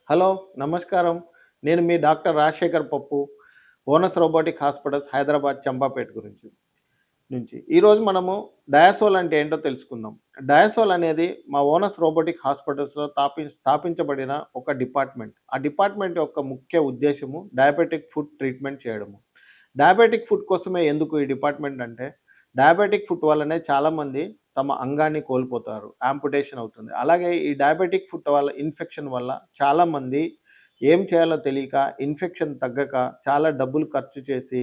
Hello, నమస్కారం. నేను మీ doctor Rajasekhar పప్పు, onus robotic hospitals Hyderabad Champapet నుంచి. ఈరోజు మనము డయాసోల్ అంటే ఏంటో తెలుసుకుందాం. డయాసోల్ అనేది మా ఓనస్ రోబోటిక్ హాస్పిటల్స్‌లో స్థాపించబడిన ఒక డిపార్ట్మెంట్. ఆ డిపార్ట్మెంట్ యొక్క ముఖ్య ఉద్దేశ్యము డయాబెటిక్ ఫుట్ ట్రీట్మెంట్ చేయడము. డయాబెటిక్ ఫుట్ కోసమే ఎందుకు ఈ డిపార్ట్మెంట్ అంటే, డయాబెటిక్ ఫుట్ వల్లనే చాలామంది తమ అంగాన్ని కోల్పోతారు. యాంపుటేషన్ అవుతుంది. అలాగే ఈ డయాబెటిక్ ఫుట్ వల్ల ఇన్ఫెక్షన్ వల్ల చాలామంది ఏం చేయాలో తెలియక, ఇన్ఫెక్షన్ తగ్గక చాలా డబ్బులు ఖర్చు చేసి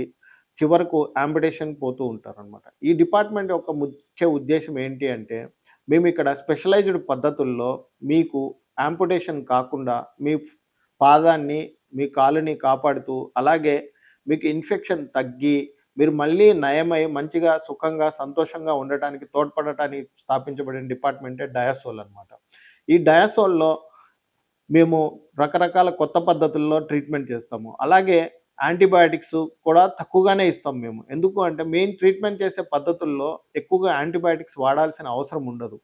చివరకు యాంపుటేషన్ పోతూ ఉంటారనమాట. ఈ డిపార్ట్మెంట్ యొక్క ముఖ్య ఉద్దేశ్యం ఏంటి అంటే, మేము ఇక్కడ స్పెషలైజ్డ్ పద్ధతుల్లో మీకు యాంపుటేషన్ కాకుండా మీ పాదాన్ని, మీ కాలుని కాపాడుతూ, అలాగే మీకు ఇన్ఫెక్షన్ తగ్గి మీరు మళ్ళీ నయమై మంచిగా, సుఖంగా, సంతోషంగా ఉండటానికి తోడ్పడటానికి స్థాపించబడిన డిపార్ట్మెంటే డయాసోల్ అనమాట. ఈ డయాసోల్‌లో మేము రకరకాల కొత్త పద్ధతుల్లో ట్రీట్మెంట్ చేస్తాము. అలాగే యాంటీబయాటిక్స్ కూడా తక్కువగానే ఇస్తాం మేము. ఎందుకు అంటే మెయిన్ ట్రీట్మెంట్ చేసే పద్ధతుల్లో ఎక్కువగా యాంటీబయాటిక్స్ వాడాల్సిన అవసరం ఉండదు.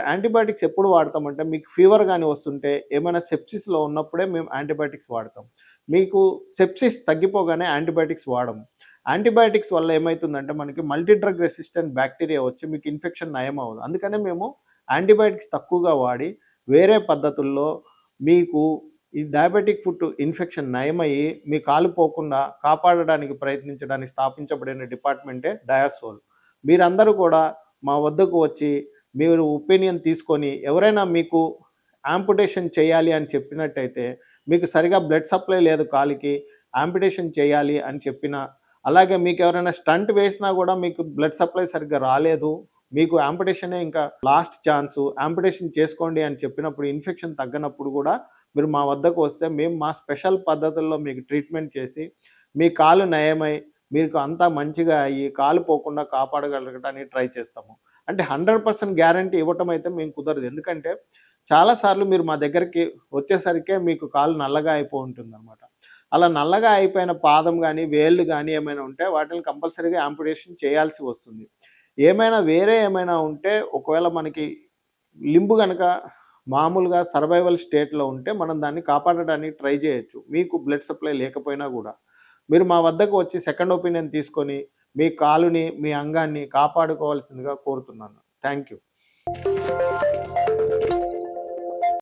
యాంటీబయాటిక్స్ ఎప్పుడు వాడతామంటే, మీకు ఫీవర్ గాని వస్తుంటే, ఏమైనా సెప్సిస్‌లో ఉన్నప్పుడే మేము యాంటీబయాటిక్స్ వాడతాం. మీకు సెప్సిస్ తగ్గిపోగానే యాంటీబయాటిక్స్ వాడము. యాంటీబయాటిక్స్ వల్ల ఏమైతుందంటే, మనకి మల్టీ డ్రగ్ రెసిస్టెంట్ బ్యాక్టీరియా వచ్చి మీకు ఇన్ఫెక్షన్ నయం అవ్వదు. అందుకనే మేము యాంటీబయాటిక్స్ తక్కువగా వాడి వేరే పద్ధతుల్లో మీకు ఈ డయాబెటిక్ ఫుట్ ఇన్ఫెక్షన్ నయమయ్యి మీ కాలు పోకుండా కాపాడడానికి ప్రయత్నించడానికి స్థాపించబడిన డిపార్ట్మెంటే డయాసోల్. మీరందరూ కూడా మా వద్దకు వచ్చి మీరు ఒపీనియన్ తీసుకొని, ఎవరైనా మీకు యాంపుటేషన్ చేయాలి అని చెప్పినట్టయితే, మీకు సరిగా బ్లడ్ సప్లై లేదు కాలికి, యాంపుటేషన్ చేయాలి అని చెప్పినా, అలాగే మీకు ఎవరైనా స్టంట్ వేసినా కూడా మీకు బ్లడ్ సప్లై సరిగ్గా రాలేదు, మీకు యాంపుటేషనే ఇంకా లాస్ట్ ఛాన్సు, యాంపుటేషన్ చేసుకోండి అని చెప్పినప్పుడు, ఇన్ఫెక్షన్ తగ్గనప్పుడు కూడా మీరు మా వద్దకు వస్తే మేము మా స్పెషల్ పద్ధతుల్లో మీకు ట్రీట్మెంట్ చేసి, మీ కాలు నయమై మీకు అంతా మంచిగా అయ్యి కాలు పోకుండా కాపాడగలగటానికి ట్రై చేస్తాము. అంటే 100% గ్యారంటీ ఇవ్వటం అయితే మేము కుదరదు. ఎందుకంటే చాలా సార్లు మీరు మా దగ్గరికి వచ్చేసరికే మీకు కాలు నల్లగా ఉంటుందన్నమాట. అలా నల్లగా అయిపోయిన పాదం గానీ, వేళ్ళు గానీ ఏమైనా ఉంటే వాటిని కంపల్సరీగా యాంపుటేషన్ చేయాల్సి వస్తుంది. ఏమైనా ఉంటే, ఒకవేళ మనకి లింబ్ గనక మామూలుగా సర్వైవల్ స్టేట్‌లో ఉంటే మనం దాన్ని కాపాడడానికి ట్రై చేయొచ్చు. మీకు బ్లడ్ సప్లై లేకపోయినా గూడా. మీరు మా వద్దకు వచ్చి సెకండ్ ఒపీనియన్ తీసుకొని మీ కాలుని, మీ అంగాన్ని కాపాడుకోవాల్సిందిగా కోరుతున్నాను. Thank you.